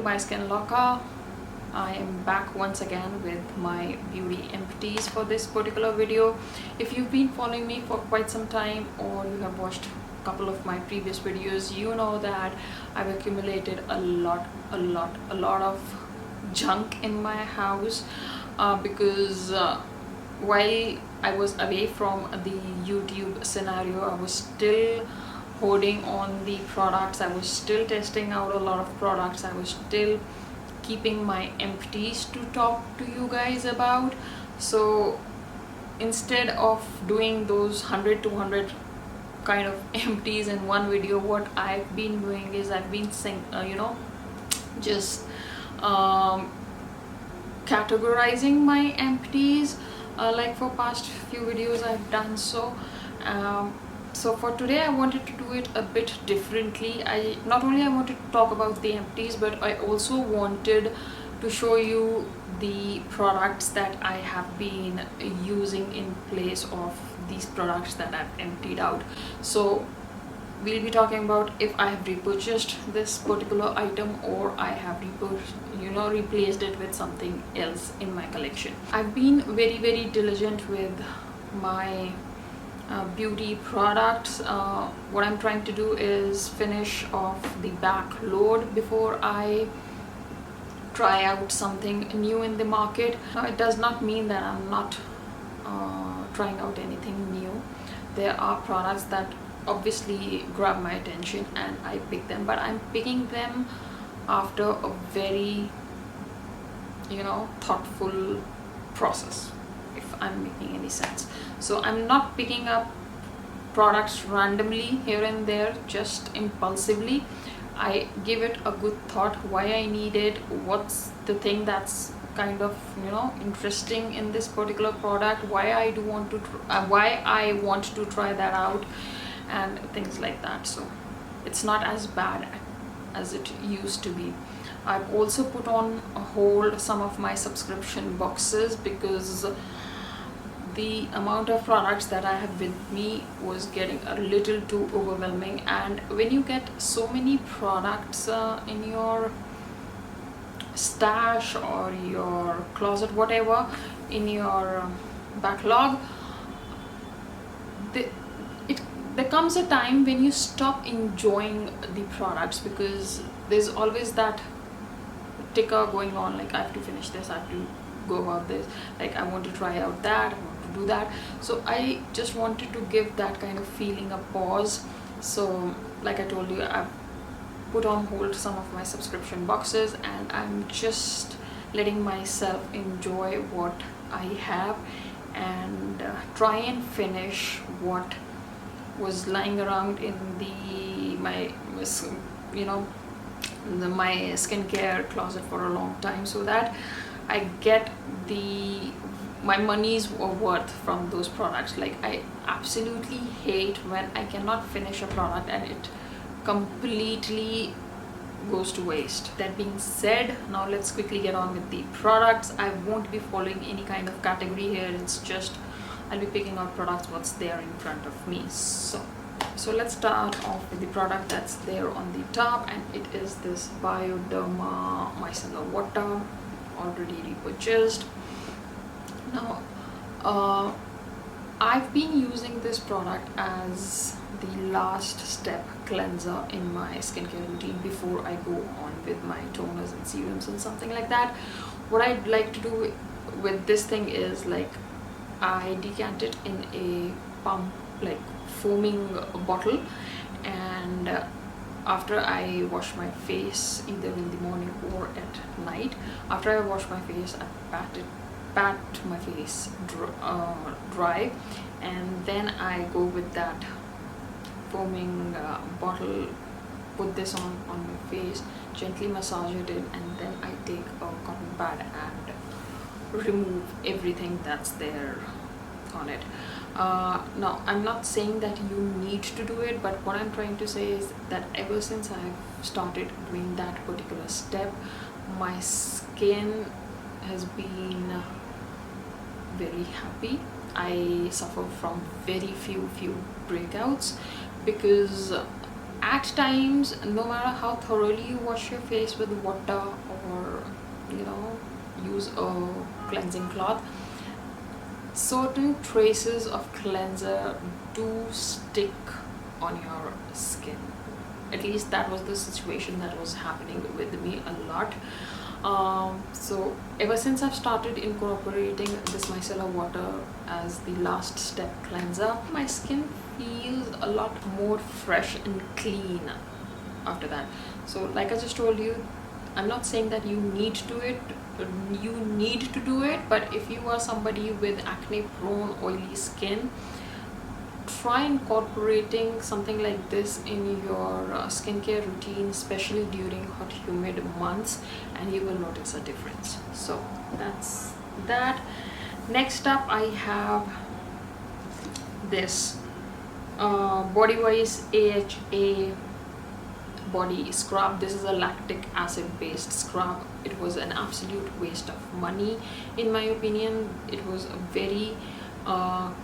my skin locker. I am back once again with my beauty empties for this particular video. If you've been following me for quite some time, or you have watched a couple of my previous videos, you know that I've accumulated a lot of junk in my house because while I was away from the YouTube scenario, I was still holding on the products. I was still testing out a lot of products. I was still keeping my empties to talk to you guys about. So instead of doing those 100-200 kind of empties in one video, what I've been doing is I've been just categorizing my empties, like for past few videos I've done so. So for today I wanted to do it a bit differently. Not only I wanted to talk about the empties, but I also wanted to show you the products that I have been using in place of these products that I've emptied out. So we'll be talking about if I have repurchased this particular item or I have replaced it with something else in my collection. I've been very diligent with my beauty products. What I'm trying to do is finish off the back load before I try out something new in the market. Now, it does not mean that I'm not trying out anything new. There are products that obviously grab my attention and I pick them, but I'm picking them after a very thoughtful process, if I'm making any sense. So I'm not picking up products randomly here and there, just impulsively. I give it a good thought, why I need it, what's the thing that's kind of interesting in this particular product, why I want to try that out, and things like that. So it's not as bad as it used to be. I've also put on hold some of my subscription boxes because the amount of products that I have with me was getting a little too overwhelming. And when you get so many products in your stash or your closet, whatever, in your backlog, there comes a time when you stop enjoying the products, because there's always that ticker going on, like I have to finish this, I have to go about this, like I want to try out that, I want to do that. So I just wanted to give that kind of feeling a pause. So like I told you, I've put on hold some of my subscription boxes and I'm just letting myself enjoy what I have and try and finish what was lying around in my skincare closet for a long time, so that I get my money's worth from those products. Like, I absolutely hate when I cannot finish a product and it completely goes to waste. That being said, now let's quickly get on with the products. I won't be following any kind of category here. It's just I'll be picking out products what's there in front of me. So let's start off with the product that's there on the top, and it is this Bioderma micellar water, already repurchased. Now I've been using this product as the last step cleanser in my skincare routine before I go on with my toners and serums and something like that. What I'd like to do with this thing is, like, I decant it in a pump, like foaming bottle, and after I wash my face, either in the morning or at night, after I wash my face, I pat my face dry, and then I go with that foaming bottle, put this on my face, gently massage it in, and then I take a cotton pad and remove everything that's there on it. Now, I'm not saying that you need to do it, but what I'm trying to say is that ever since I've started doing that particular step, my skin has been very happy. I suffer from very few breakouts because at times, no matter how thoroughly you wash your face with water or use a cleansing cloth, certain traces of cleanser do stick on your skin. At least that was the situation that was happening with me a lot. So ever since I've started incorporating this micellar water as the last step cleanser, my skin feels a lot more fresh and clean after that. So like I just told you, I'm not saying that you need to do it, but if you are somebody with acne prone oily skin, try incorporating something like this in your skincare routine, especially during hot humid months, and you will notice a difference. So that's that. Next up, I have this bedywise AHA body scrub. This is a lactic acid based scrub. It was an absolute waste of money in my opinion. It was a very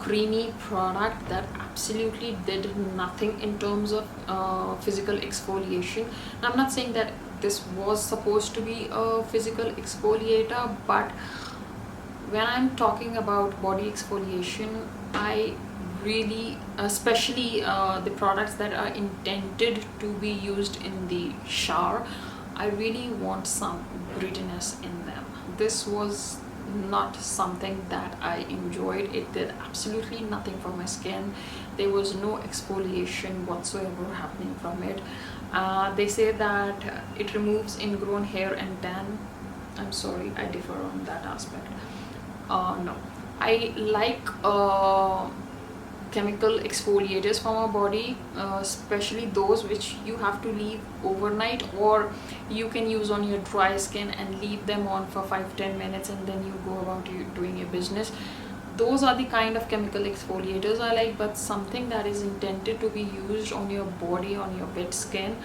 creamy product that absolutely did nothing in terms of physical exfoliation. Now, I'm not saying that this was supposed to be a physical exfoliator, but when I'm talking about body exfoliation, I really, especially the products that are intended to be used in the shower, I really want some grittiness in them. This was not something that I enjoyed. It did absolutely nothing for my skin. There was no exfoliation whatsoever happening from it. They say that it removes ingrown hair and tan. I'm sorry, I differ on that aspect. No, I like chemical exfoliators from our body, especially those which you have to leave overnight, or you can use on your dry skin and leave them on for 5-10 minutes and then you go about doing your business. Those are the kind of chemical exfoliators I like, but something that is intended to be used on your body, on your wet skin,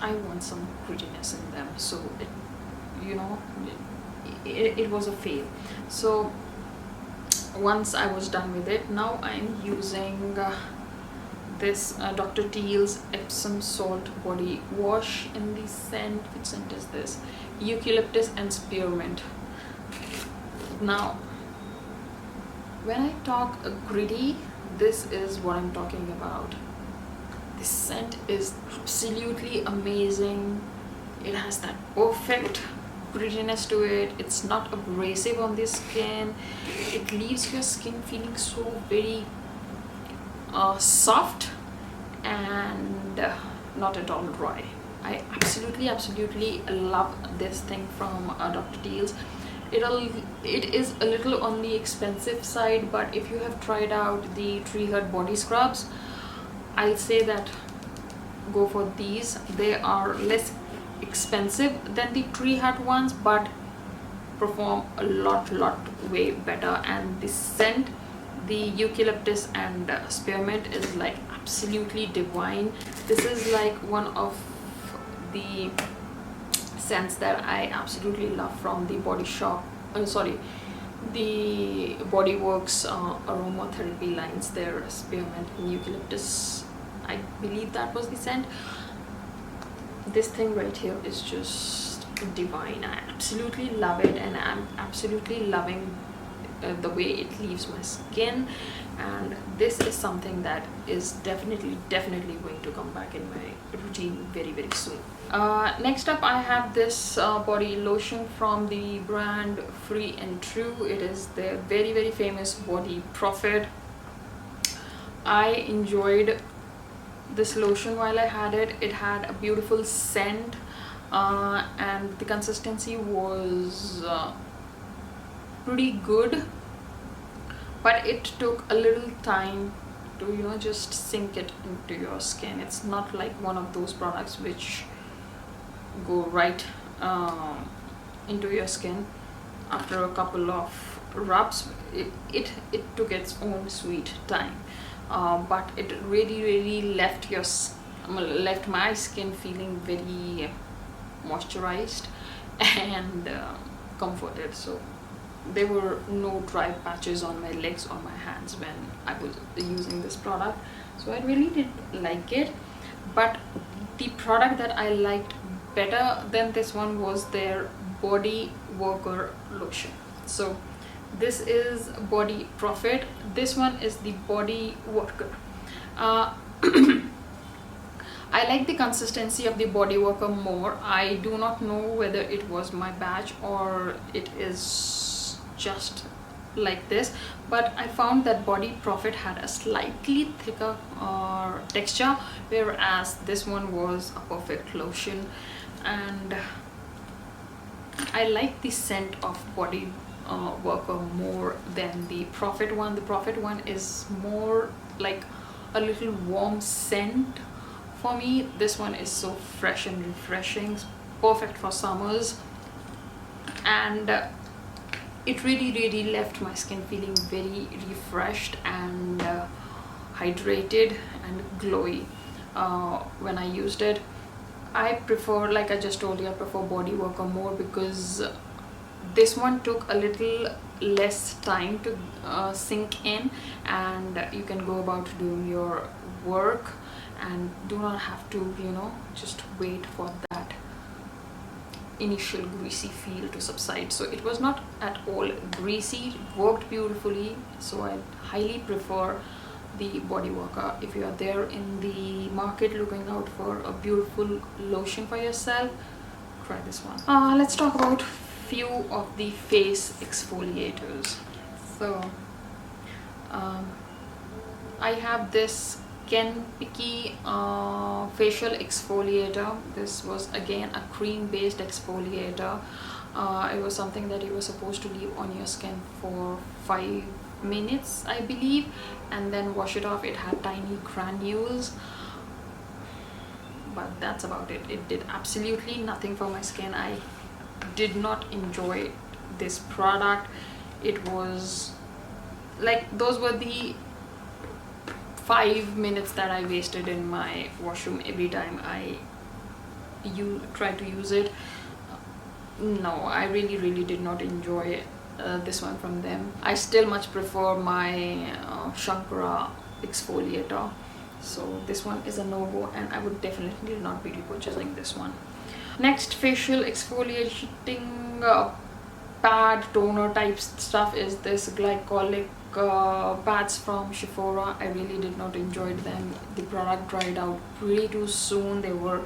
I want some grittiness in them. So it was a fail. So once I was done with it, now I'm using this Dr. Teals Epsom salt body wash in the scent. Which scent is this? Eucalyptus and spearmint. Now when I talk gritty, this is what I'm talking about. This scent is absolutely amazing. It has that perfect grittiness to it. It's not abrasive on the skin. It leaves your skin feeling so very soft and not at all dry. I absolutely love this thing from Dr. Teals. It is a little on the expensive side, but if you have tried out the Tree Hut body scrubs, I'll say that go for these. They are less expensive than the Tree Hut ones, but perform a lot way better. And the scent, the eucalyptus and spearmint, is like absolutely divine. This is like one of the scents that I absolutely love from the Body Shop, the Body Works aromatherapy lines. Their spearmint and eucalyptus, I believe that was the scent. This thing right here is just divine. I absolutely love it, and I'm absolutely loving the way it leaves my skin, and this is something that is definitely going to come back in my routine very soon. Next up, I have this body lotion from the brand Free and True. It is their very famous body Prophet. I enjoyed this lotion while I had it. It had a beautiful scent, and the consistency was pretty good, but it took a little time to just sink it into your skin. It's not like one of those products which go right into your skin after a couple of rubs. It took its own sweet time, but it really left my skin feeling very moisturized and comforted. So there were no dry patches on my legs or my hands when I was using this product. so I really did like it. But the product that I liked better than this one was their body worker lotion. So this is Body Profit, this one is the Body Worker. uh, I like the consistency of the Body Worker more. I do not know whether it was my batch or it is just like this, but I found that Body Profit had a slightly thicker texture, whereas this one was a perfect lotion. And I like the scent of Body Worker more than the Profit one. The Profit one is more like a little warm scent for me. This one is so fresh and refreshing, perfect for summers, and it really left my skin feeling very refreshed and hydrated and glowy when I used it. I prefer, like I just told you, I prefer Body Worker more because this one took a little less time to sink in, and you can go about doing your work and do not have to, you know, just wait for that initial greasy feel to subside. So it was not at all greasy, it worked beautifully. So I highly prefer the Body Worker. If you are there in the market looking out for a beautiful lotion for yourself, try this one. Let's talk about few of the face exfoliators. So I have this kanpeki facial exfoliator. This was again a cream based exfoliator. It was something that you were supposed to leave on your skin for 5 minutes, I believe, and then wash it off. It had tiny granules, but that's about it. It did absolutely nothing for my skin. I did not enjoy this product. It was like, those were the 5 minutes that I wasted in my washroom every time you try to use it. No, I really did not enjoy this one from them. I still much prefer my Shankara exfoliator. So this one is a no-go, and I would definitely not be repurchasing this one. Next facial exfoliating pad toner type stuff is this glycolic pads from Sephora. I really did not enjoy them. The product dried out pretty too soon. They were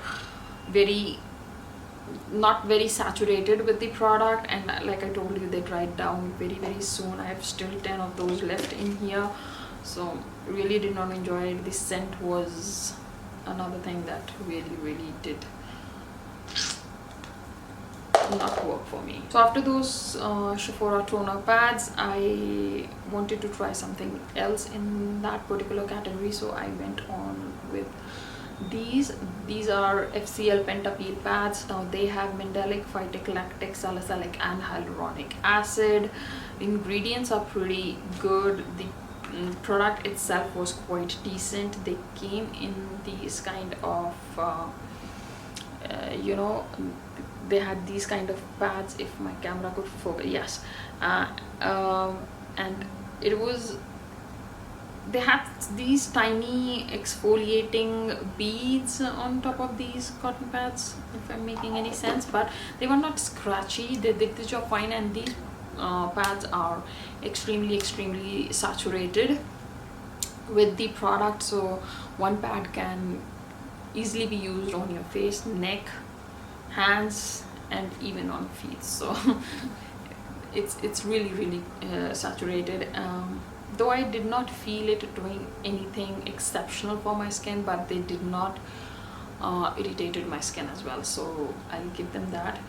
not very saturated with the product, and like I told you, they dried down very soon. I have still 10 of those left in here, so really did not enjoy it. The scent was another thing that really did not work for me. So after those Sephora toner pads, I wanted to try something else in that particular category, so I went on with these are FCL penta peel pads. Now they have mandelic, phytic, lactic, salicylic and hyaluronic acid. The ingredients are pretty good. The product itself was quite decent. They came in these kind of you know, they had these kind of pads, if my camera could focus, yes, and it was, they had these tiny exfoliating beads on top of these cotton pads, if I'm making any sense, but they were not scratchy. They did the job fine, and these pads are extremely saturated with the product, so one pad can easily be used on your face, neck, hands, and even on feet. So it's really saturated. Though I did not feel it doing anything exceptional for my skin, but they did not irritated my skin as well, so I'll give them that.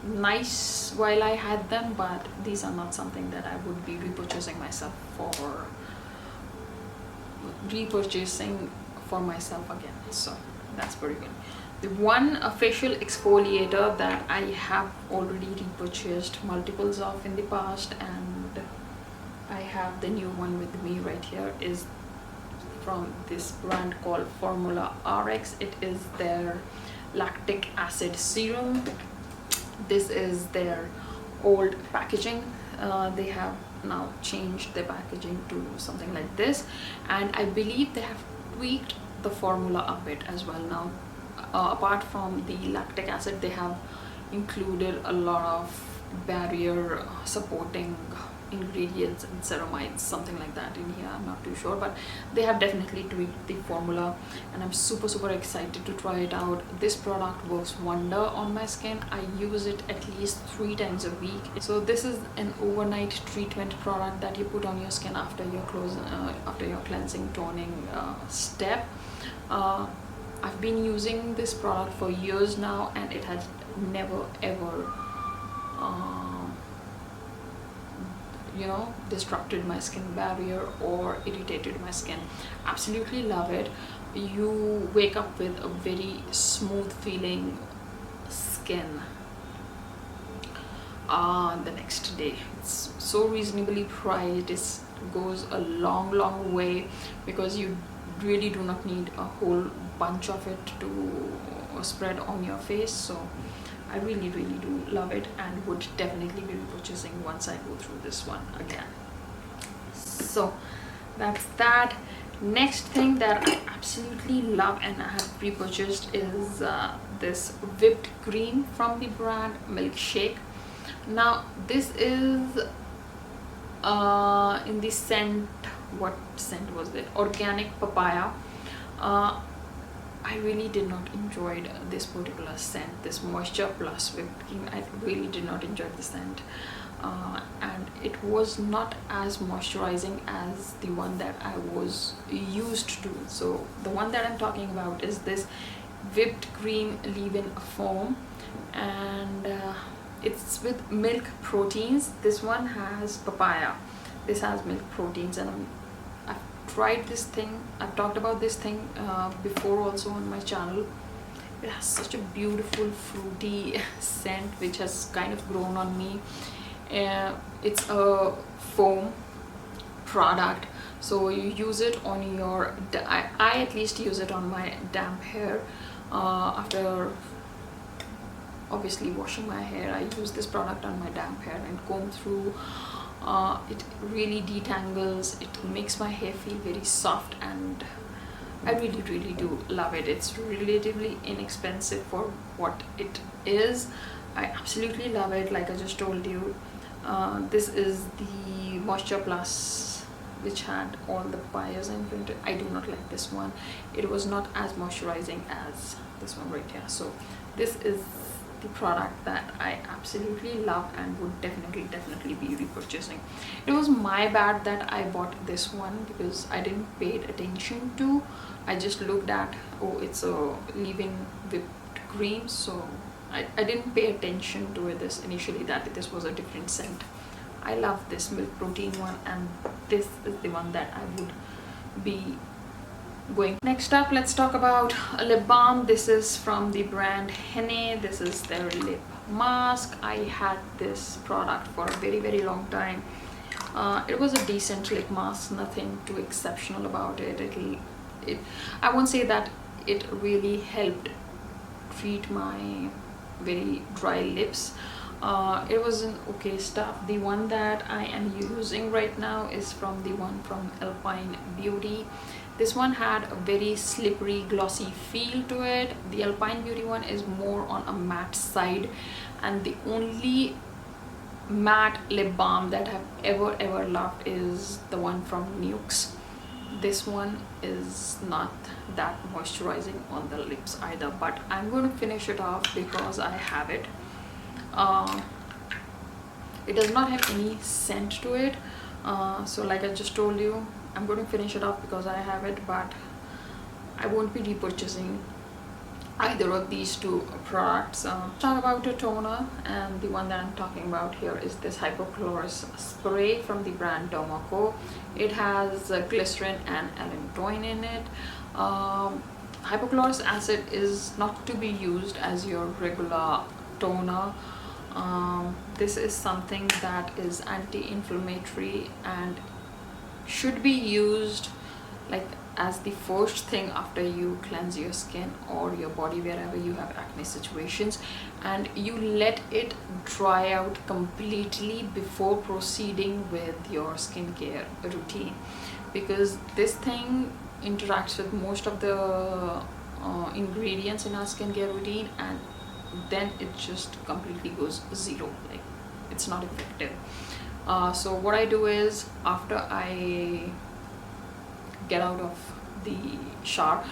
Nice while I had them, but these are not something that I would be repurchasing for myself again. So that's pretty good. The one facial exfoliator that I have already repurchased multiples of in the past, and I have the new one with me right here, is from this brand called Formula RX. It is their lactic acid serum. This is their old packaging. They have now changed their packaging to something like this, and I believe they have tweaked the formula a bit as well now. Apart from the lactic acid, they have included a lot of barrier supporting ingredients and ceramides, something like that in here. I'm not too sure, but they have definitely tweaked the formula, and I'm super excited to try it out. This product works wonder on my skin. I use it at least 3 times a week. So this is an overnight treatment product that you put on your skin after your cleansing toning step. I've been using this product for years now, and it has never ever disrupted my skin barrier or irritated my skin. Absolutely love it. You wake up with a very smooth feeling skin the next day. It's so reasonably priced. It goes a long way, because you really do not need a whole bunch of it to spread on your face. So I really do love it, and would definitely be purchasing once I go through this one again. So that's that. Next thing that I absolutely love and I have pre-purchased is this whipped cream from the brand Milkshake. Now this is in the scent, what scent was it? Organic papaya. I really did not enjoy this particular scent, this moisture plus whipped cream. I really did not enjoy the scent, and it was not as moisturizing as the one that I was used to. So the one that I'm talking about is this whipped cream leave-in foam, and it's with milk proteins. This one has papaya, this has milk proteins, and I've tried this thing. I've talked about this thing before also on my channel. It has such a beautiful fruity scent which has kind of grown on me. It's a foam product, so you use it on your I at least use it on my damp hair. After obviously washing my hair, I use this product on my damp hair and comb through. It really detangles, it makes my hair feel very soft, and I really do love it. It's relatively inexpensive for what it is. I absolutely love it. Like I just told you, this is the Moisture Plus, which had all the papayas imprinted. I do not like this one. It was not as moisturizing as this one right here. So this is the product that I absolutely love and would definitely be repurchasing. It was my bad that I bought this one, because I didn't pay attention to. I just looked at, oh, it's a leave-in whipped cream, so I didn't pay attention to it initially that this was a different scent. I love this milk protein one, and this is the one that I would be going. Next up, let's talk about a lip balm. This is from the brand Henne. This is their lip mask. I had this product for a very long time. It was a decent lip mask, nothing too exceptional about it. I won't say that it really helped treat my very dry lips. It was an okay stuff. The one that I am using right now is from the one from Alpine Beauty. This one had a very slippery, glossy feel to it. The Alpine Beauty one is more on a matte side, and the only matte lip balm that I've ever loved is the one from Nuxe. This one is not that moisturizing on the lips either, but I'm going to finish it off because I have it. It does not have any scent to it, so like I just told you, I'm going to finish it off because I have it, but I won't be repurchasing either of these two products. Talk about a toner, and the one that I'm talking about here is this hypochlorous spray from the brand Derma. It has glycerin and allantoin in it. Hypochlorous acid is not to be used as your regular toner. This is something that is anti-inflammatory and should be used like as the first thing after you cleanse your skin or your body wherever you have acne situations, and you let it dry out completely before proceeding with your skincare routine, because this thing interacts with most of the ingredients in our skincare routine, and then it just completely goes zero, like it's not effective. So what I do is, after I get out of the shower,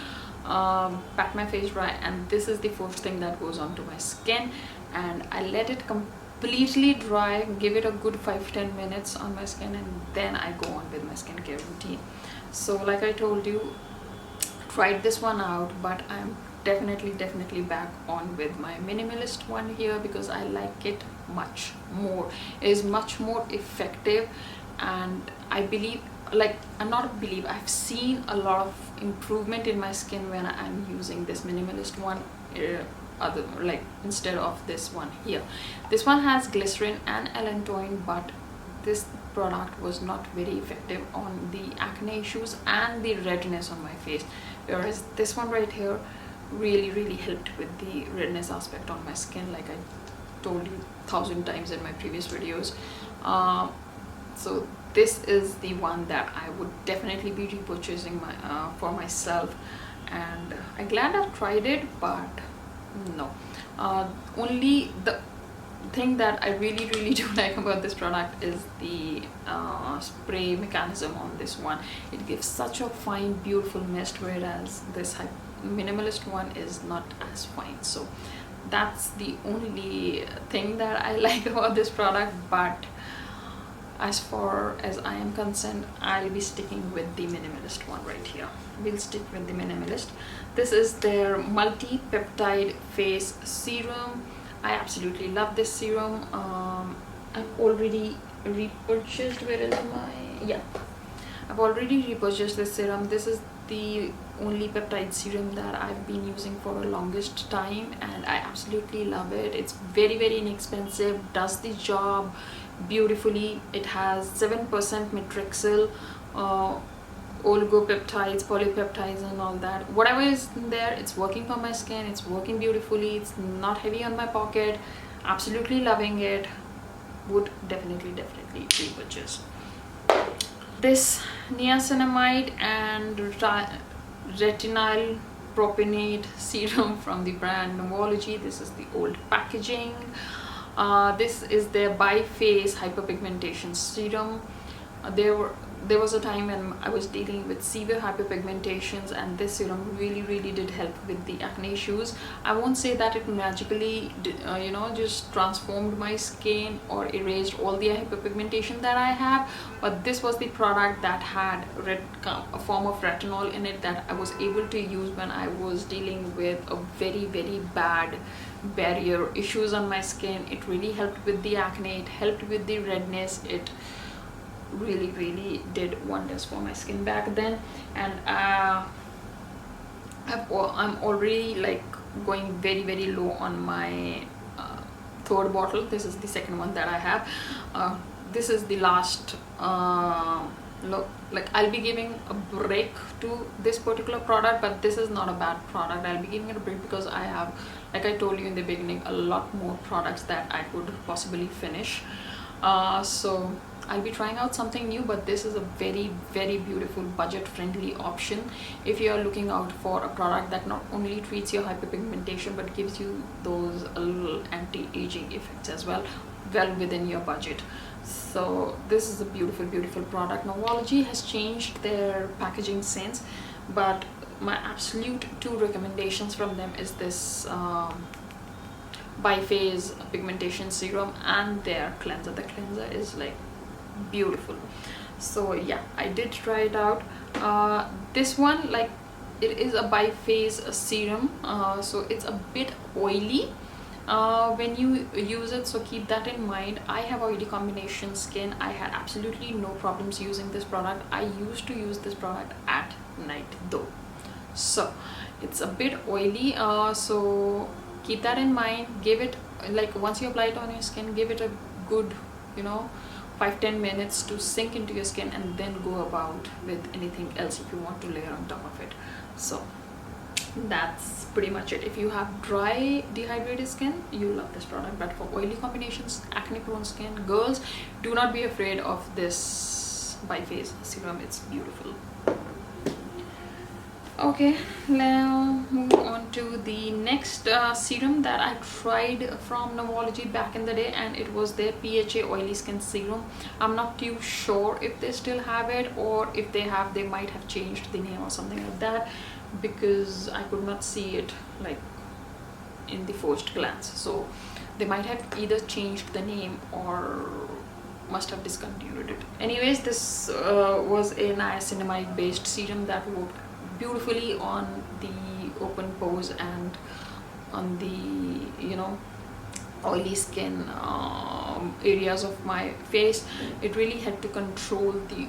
pat my face dry, and this is the first thing that goes onto my skin, and I let it completely dry, give it a good 5-10 minutes on my skin, and then I go on with my skincare routine. So like I told you, tried this one out, but I'm definitely back on with my minimalist one here, because I like it much more. It is much more effective, and I believe, like, I've seen a lot of improvement in my skin when I'm using this minimalist one, instead of this one here. This one has glycerin and allantoin, but this product was not very effective on the acne issues and the redness on my face, whereas this one right here really helped with the redness aspect on my skin, like I told you 1,000 times in my previous videos. So this is the one that I would definitely be repurchasing for myself, and I'm glad I've tried it. But no, only the thing that I really do like about this product is the spray mechanism on this one. It gives such a fine beautiful mist, whereas this minimalist one is not as fine. So that's the only thing that I like about this product. But as far as I am concerned, I'll be sticking with the minimalist one right here. We'll stick with the minimalist. This is their multi-peptide face serum. I absolutely love this serum. I've already repurchased. Where is my... yeah, I've already repurchased this serum. This is the only peptide serum that I've been using for the longest time, and I absolutely love it. It's very inexpensive, does the job beautifully. It has 7% matrixyl, oligopeptides, polypeptides and all that. Whatever is in there, it's working for my skin, it's working beautifully, it's not heavy on my pocket. Absolutely loving it. Would definitely repurchase. This niacinamide and retinol propionate serum from the brand Novology. This is the old packaging. This is their biphasic hyperpigmentation serum. There was a time when I was dealing with severe hyperpigmentations, and this serum really did help with the acne issues. I won't say that it magically just transformed my skin or erased all the hyperpigmentation that I have, but this was the product that had a form of retinol in it that I was able to use when I was dealing with a very bad barrier issues on my skin. It really helped with the acne, it helped with the redness. It really did wonders for my skin back then. And I'm already like going very low on my third bottle. This is the second one that I have. This is the last look. Like, I'll be giving a break to this particular product, but this is not a bad product. I'll be giving it a break because I have, like I told you in the beginning, a lot more products that I could possibly finish. So I'll be trying out something new, but this is a very beautiful budget-friendly option if you are looking out for a product that not only treats your hyperpigmentation but gives you those little anti-aging effects as well within your budget. So this is a beautiful product. Novology has changed their packaging since, but my absolute 2 recommendations from them is this biphase pigmentation serum and their cleanser. The cleanser is like beautiful. So yeah, I did try it out. This one, like, it is a biphase serum, so it's a bit oily when you use it, so keep that in mind. I have oily combination skin. I had absolutely no problems using this product. I used to use this product at night though, so it's a bit oily, so keep that in mind. Give it, like, once you apply it on your skin, give it a good 5-10 minutes to sink into your skin, and then go about with anything else if you want to layer on top of it. So that's pretty much it. If you have dry dehydrated skin, you love this product, but for oily combinations, acne prone skin, girls, do not be afraid of this biphase serum. It's beautiful. Okay, now move on to the next serum that I tried from Novology back in the day, and it was their PHA oily skin serum. I'm not too sure if they still have it, or if they have, they might have changed the name or something like that, because I could not see it like in the first glance. So they might have either changed the name or must have discontinued it. Anyways, this was a niacinamide based serum that worked beautifully on the open pores and on the, you know, oily skin areas of my face. It really had to control the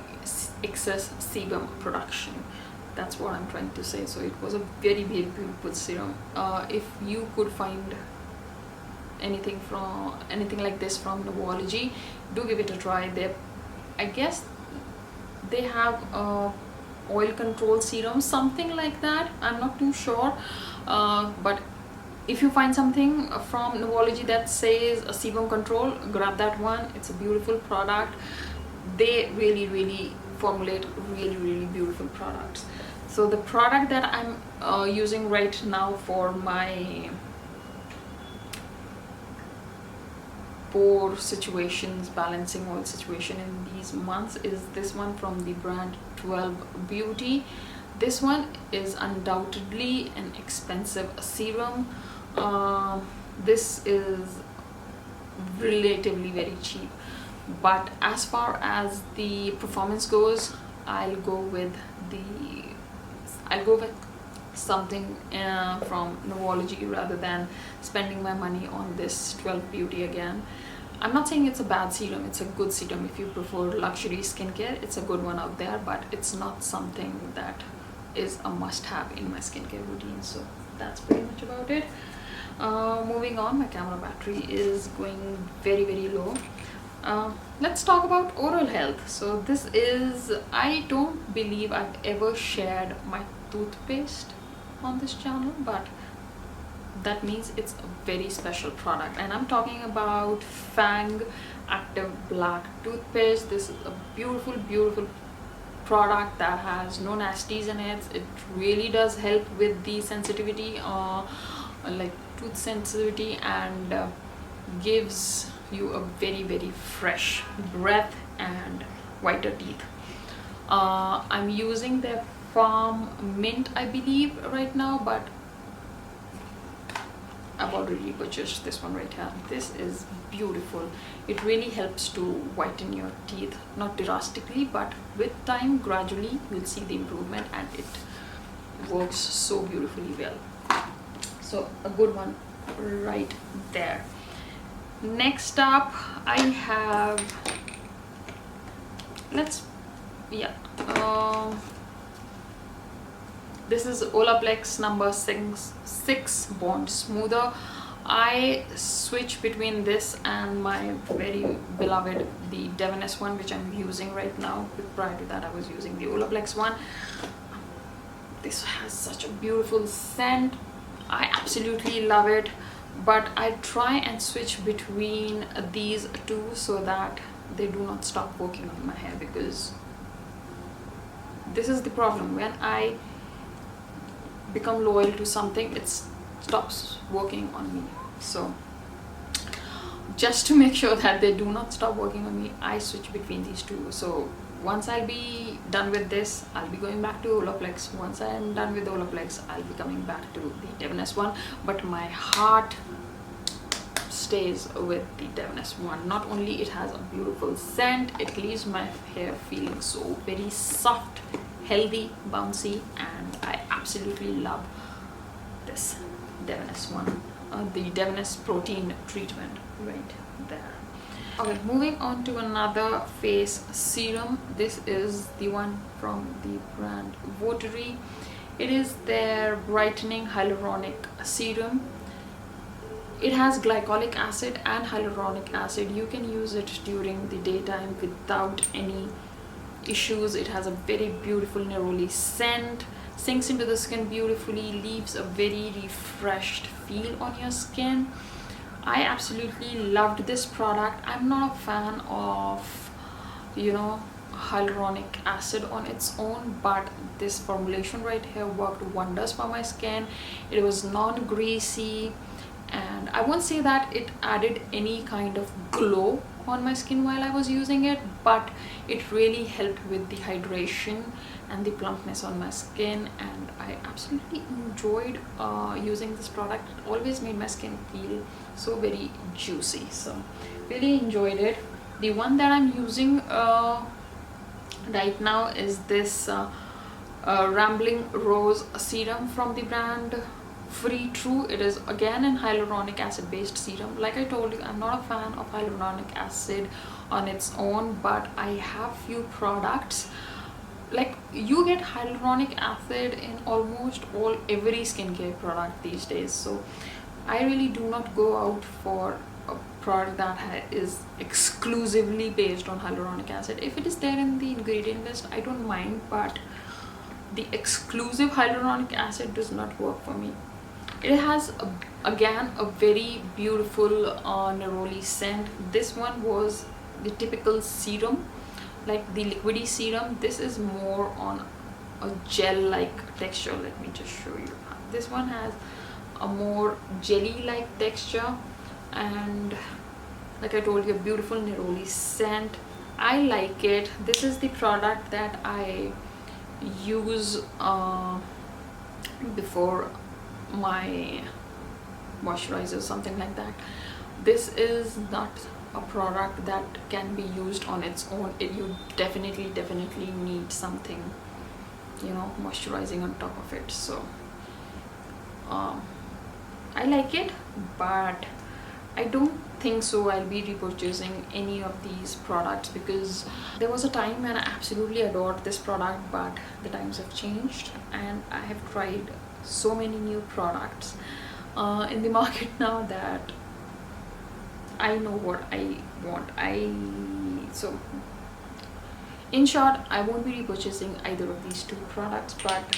excess sebum production. That's what I'm trying to say. So it was a very, very beautiful serum. If you could find anything like this from Novology, do give it a try. I guess they have oil control serum, something like that. I'm not too sure, but if you find something from Novology that says a sebum control, grab that one. It's a beautiful product. They really formulate really beautiful products. So the product that I'm using right now for my pore situations, balancing oil situation in these months, is this one from the brand 12 Beauty. This one is undoubtedly an expensive serum. This is relatively very cheap, but as far as the performance goes, I'll go with something from Novology rather than spending my money on this 12 Beauty again. I'm not saying it's a bad serum, it's a good serum. If you prefer luxury skincare, it's a good one out there, but it's not something that is a must-have in my skincare routine. So that's pretty much about it. Moving on, my camera battery is going very low. Let's talk about oral health. So this is, I don't believe I've ever shared my toothpaste on this channel, but that means it's a very special product, and I'm talking about Fang Active Black Toothpaste. This is a beautiful product that has no nasties in it. It really does help with the sensitivity, like tooth sensitivity, and gives you a very fresh breath and whiter teeth. I'm using their Farm Mint, I believe, right now, but I've already purchased this one right here. This is beautiful. It really helps to whiten your teeth, not drastically, but with time, gradually you'll see the improvement, and it works so beautifully well. So a good one right there. Next up, I have, this is Olaplex number 6 Bond Smoother. I switch between this and my very beloved, the Devoness one, which I'm using right now. Prior to that, I was using the Olaplex one. This has such a beautiful scent. I absolutely love it, but I try and switch between these two so that they do not stop working on my hair, because this is the problem. When I become loyal to something, it stops working on me. So just to make sure that they do not stop working on me, I switch between these two. So once I'll be done with this, I'll be going back to Olaplex. Once I'm done with Olaplex, I'll be coming back to the Devoness one, but my heart stays with the Devoness one. Not only it has a beautiful scent, it leaves my hair feeling so very soft, healthy, bouncy, and I absolutely love this Devoness one, the Devoness protein treatment right there. Okay, moving on to another face serum. This is the one from the brand Votary. It is their brightening hyaluronic serum. It has glycolic acid and hyaluronic acid. You can use it during the daytime without any issues. It has a very beautiful neroli scent, sinks into the skin beautifully, leaves a very refreshed feel on your skin. I absolutely loved this product. I'm not a fan of, you know, hyaluronic acid on its own, but this formulation right here worked wonders for my skin. It was non-greasy, and I won't say that it added any kind of glow on my skin while I was using it, but it really helped with the hydration and the plumpness on my skin, and I absolutely enjoyed using this product. It always made my skin feel so very juicy, so really enjoyed it. The one that I'm using right now is this Rambling Rose serum from the brand Free True. It is again an hyaluronic acid based serum. Like I told you, I'm not a fan of hyaluronic acid on its own, but I have few products. Like, you get hyaluronic acid in almost every skincare product these days, so I really do not go out for a product that is exclusively based on hyaluronic acid. If it is there in the ingredient list, I don't mind, but the exclusive hyaluronic acid does not work for me. It has again a very beautiful neroli scent. This one was the typical serum, like the liquidy serum. This is more on a gel like texture. Let me just show you. This one has a more jelly like texture, and like I told you, a beautiful neroli scent. I like it. This is the product that I use before my moisturizer, something like that. This is not a product that can be used on its own. You definitely need something, you know, moisturizing on top of it. So I like it, but I don't think so I'll be repurchasing any of these products, because there was a time when I absolutely adored this product, but the times have changed and I have tried so many new products in the market now that I know what I want. So in short, I won't be repurchasing either of these two products, but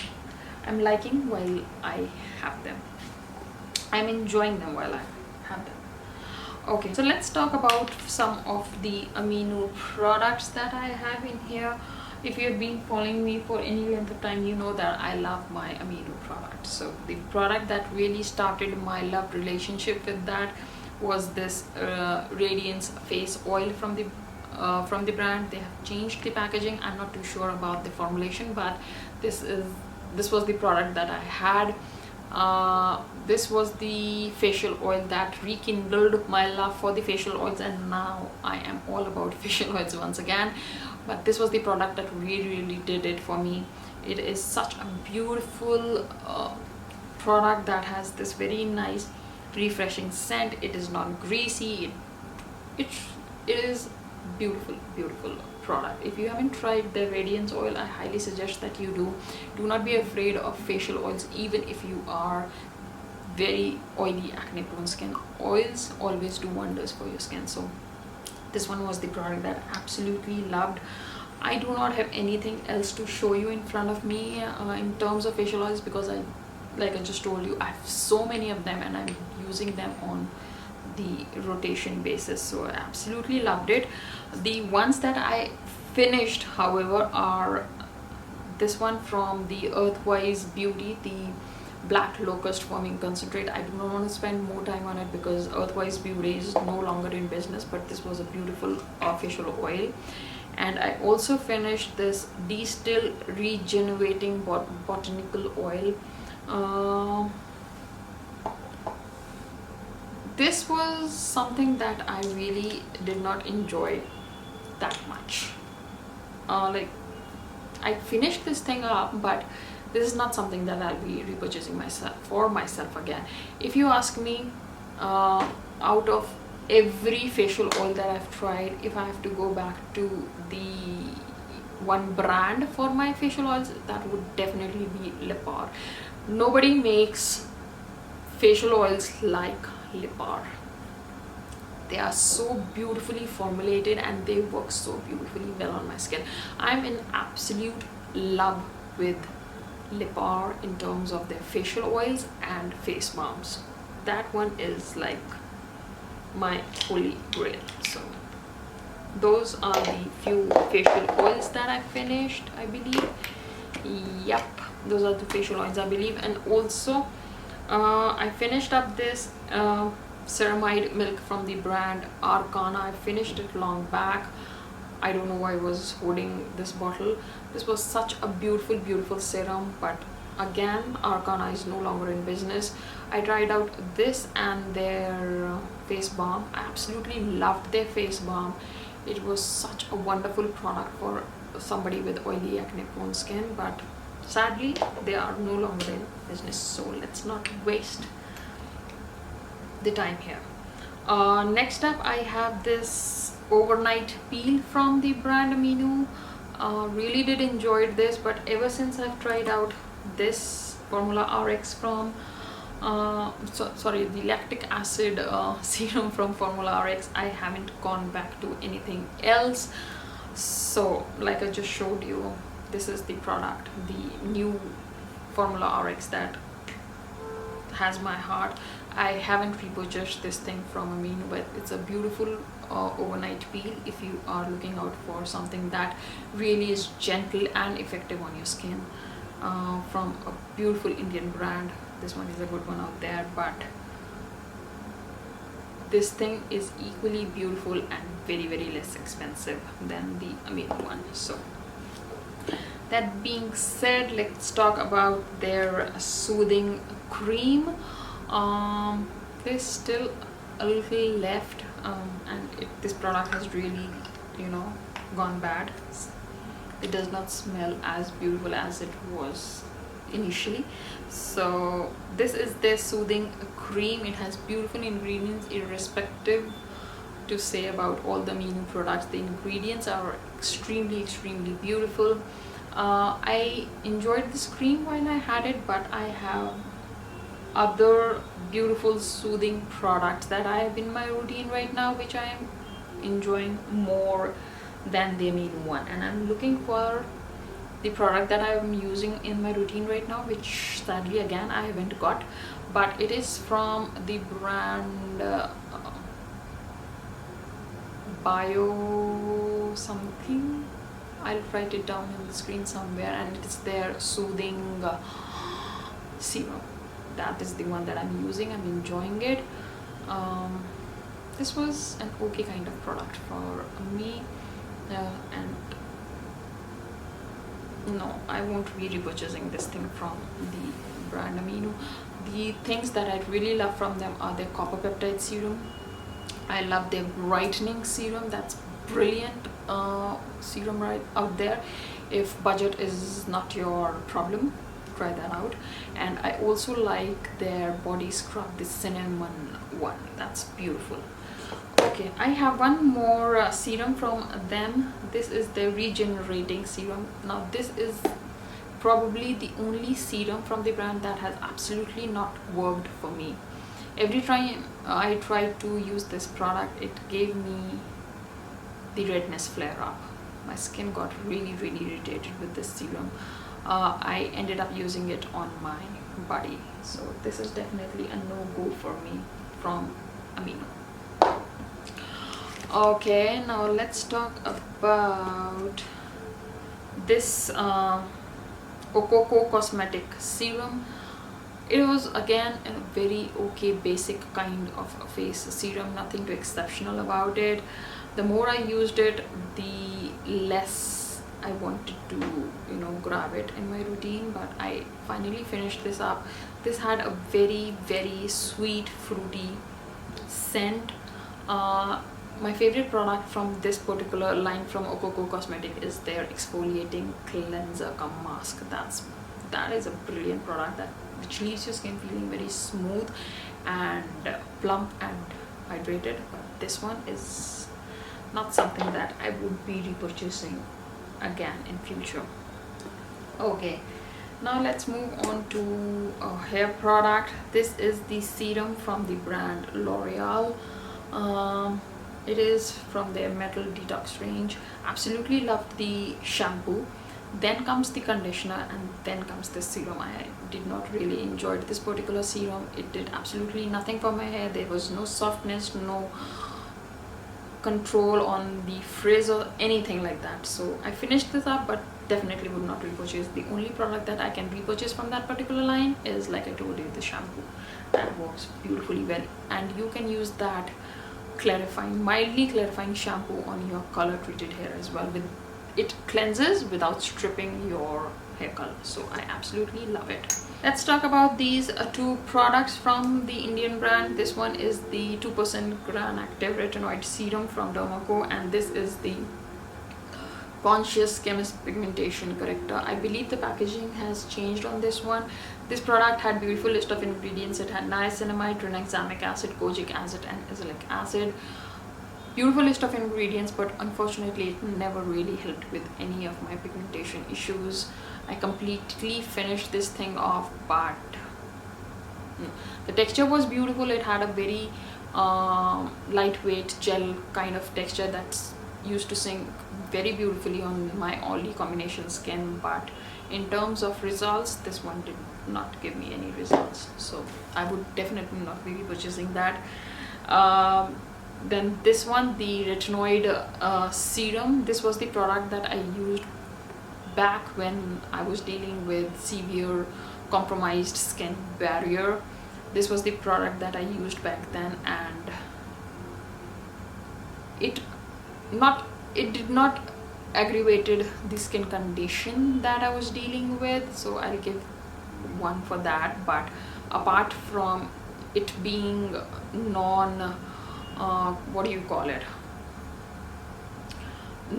I'm liking while I have them. I'm enjoying them while I have them. Okay, so let's talk about some of the amino products that I have in here. If you have been following me for any length of time, you know that I love my amino products. So the product that really started my love relationship with that was this Radiance face oil from the brand. They have changed the packaging. I'm not too sure about the formulation, but this was the product that I had. This was the facial oil that rekindled my love for the facial oils, and now I am all about facial oils once again. But this was the product that really did it for me. It is such a beautiful product that has this very nice refreshing scent. It is not greasy. It is beautiful product. If you haven't tried the Radiance oil, I highly suggest that you do not be afraid of facial oils, even if you are very oily, acne prone skin. Oils always do wonders for your skin. So this one was the product that I absolutely loved. I do not have anything else to show you in front of me in terms of facial oils, because like I just told you, I have so many of them and I'm using them on the rotation basis. So I absolutely loved it. The ones that I finished, however, are this one from the Earthwise Beauty, the Black Locust Foaming Concentrate. I do not want to spend more time on it because Earthwise Beauty is no longer in business, but this was a beautiful facial oil. And I also finished this Distill Regenerating Botanical Oil. This was something that I really did not enjoy that much. Like, I finished this thing up, but this is not something that I'll be repurchasing myself again. If you ask me, out of every facial oil that I've tried, if I have to go back to the one brand for my facial oils, that would definitely be Le Par. Nobody makes facial oils like lip bar. They are so beautifully formulated and they work so beautifully well on my skin. I'm in absolute love with lip bar in terms of their facial oils and face balms. That one is like my holy grail. So those are the few facial oils that I finished, I believe. Yep, those are the facial oils, I believe. And also I finished up this ceramide milk from the brand Arcana. I finished it long back. I don't know why I was holding this bottle. This was such a beautiful serum, but again, Arcana is no longer in business. I tried out this and their face balm. I absolutely loved their face balm. It was such a wonderful product for somebody with oily, acne prone skin, but sadly they are no longer in business, so let's not waste the time here. Next up, I have this overnight peel from the brand Amino. Really did enjoy this, but ever since I've tried out this Formula RX from the lactic acid serum from Formula RX, I haven't gone back to anything else. So like I just showed you, this is the product, the new Formula RX that has my heart. I haven't repurchased this thing from Amino, but it's a beautiful overnight peel if you are looking out for something that really is gentle and effective on your skin, from a beautiful Indian brand. This one is a good one out there, but this thing is equally beautiful and very less expensive than the Amino one. So that being said, let's talk about their soothing cream. There's still a little left, and this product has really, gone bad. It does not smell as beautiful as it was initially. So this is their soothing cream. It has beautiful ingredients, irrespective to say about all the Amino products. The ingredients are extremely beautiful. I enjoyed this cream while I had it, but I have other beautiful soothing products that I have in my routine right now, which I am enjoying more than the Amino one, and I'm looking for the product that I'm using in my routine right now, which sadly again I haven't got, but it is from the brand bio something. I'll write it down on the screen somewhere, and it's their soothing serum. That is the one that I'm using. I'm enjoying it. This was an okay kind of product for me, and no, I won't be repurchasing this thing from the brand Amino. The things that I really love from them are their copper peptide serum. I love their brightening serum. That's brilliant serum right out there. If budget is not your problem, try that out. And I also like their body scrub, the cinnamon one. That's beautiful. Okay, I have one more serum from them. This is the regenerating serum. Now this is probably the only serum from the brand that has absolutely not worked for me. Every time I tried to use this product, it gave me the redness flare up. My skin got really irritated with this serum. I ended up using it on my body. So this is definitely a no-go for me from Amino. Okay, now let's talk about this Okoko cosmetic serum. It was again a very okay basic kind of face serum, nothing too exceptional about it. The more I used it, the less I wanted to grab it in my routine, but I finally finished this up. This had a very sweet fruity scent. My favorite product from this particular line from Okoko Cosmetic is their exfoliating cleanser cum mask. That is a brilliant product which leaves your skin feeling very smooth and plump and hydrated. But this one is not something that I would be repurchasing again in future. Okay, Now let's move on to a hair product. This is the serum from the brand L'Oreal. It is from their metal detox range. Absolutely loved the shampoo. Then comes the conditioner, and then comes the serum. I did not really enjoy this particular serum. It did absolutely nothing for my hair. There was no softness, no control on the frizz or anything like that. So I finished this up, but definitely would not repurchase. The only product that I can repurchase from that particular line is, like I told you, the shampoo. That works beautifully well, and you can use that mildly clarifying shampoo on your color treated hair as well. It cleanses without stripping your hair color, so I absolutely love it. Let's talk about these two products from the Indian brand. This one is the 2% Gran Active Retinoid Serum from Derma, and this is the Conscious Chemist Pigmentation Corrector. I believe the packaging has changed on this one. This product had beautiful list of ingredients. It had niacinamide, tranexamic acid, kojic acid, and azelaic acid. Beautiful list of ingredients, but unfortunately it never really helped with any of my pigmentation issues. I completely finished this thing off, but the texture was beautiful. It had a very lightweight gel kind of texture that's used to sink very beautifully on my oily combination skin, but in terms of results, this one did not give me any results, so I would definitely not be purchasing that. Then this one, the retinoid serum. This was the product that I used back when I was dealing with severe compromised skin barrier. This was the product that I used back then, and it did not aggravated the skin condition that I was dealing with, so I'll give 1 for that. But apart from it being what do you call it,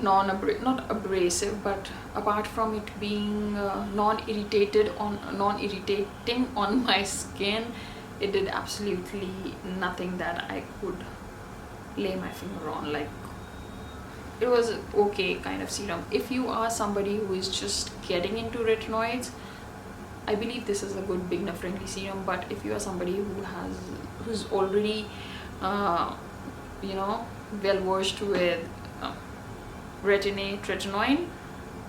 not abrasive, but apart from it being non-irritating on my skin, it did absolutely nothing that I could lay my finger on. Like, it was okay kind of serum. If you are somebody who is just getting into retinoids, I believe this is a good beginner friendly serum. But if you are somebody who's already well versed with retinoid,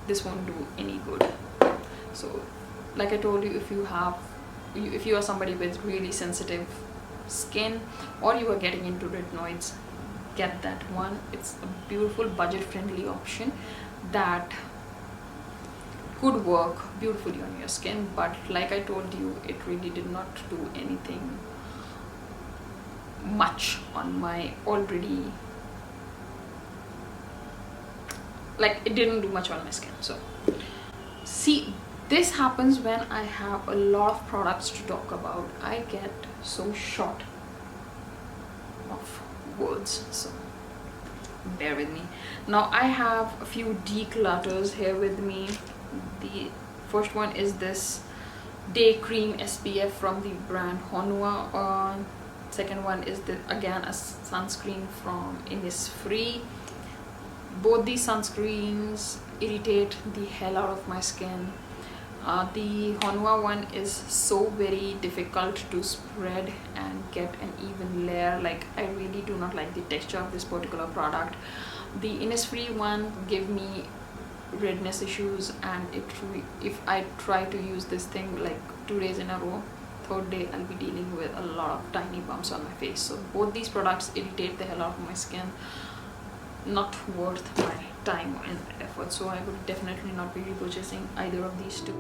this won't do any good. So like I told you, if you are somebody with really sensitive skin, or you are getting into retinoids, get that one. It's a beautiful budget friendly option that could work beautifully on your skin. But like I told you, it really did not do anything much on my already, like, it didn't do much on my skin. So see, this happens when I have a lot of products to talk about. I get so short of words, so bear with me. Now I have a few declutters here with me. The first one is this day cream SPF from the brand Honua. Second one is again a sunscreen from Innisfree. Both these sunscreens irritate the hell out of my skin. The Honua one is so very difficult to spread and get an even layer. Like, I really do not like the texture of this particular product. The Innisfree one gave me redness issues, and if I try to use this thing like 2 days in a row, third day I'll be dealing with a lot of tiny bumps on my face. So both these products irritate the hell out of my skin. Not worth my time and effort, so I would definitely not be repurchasing either of these two.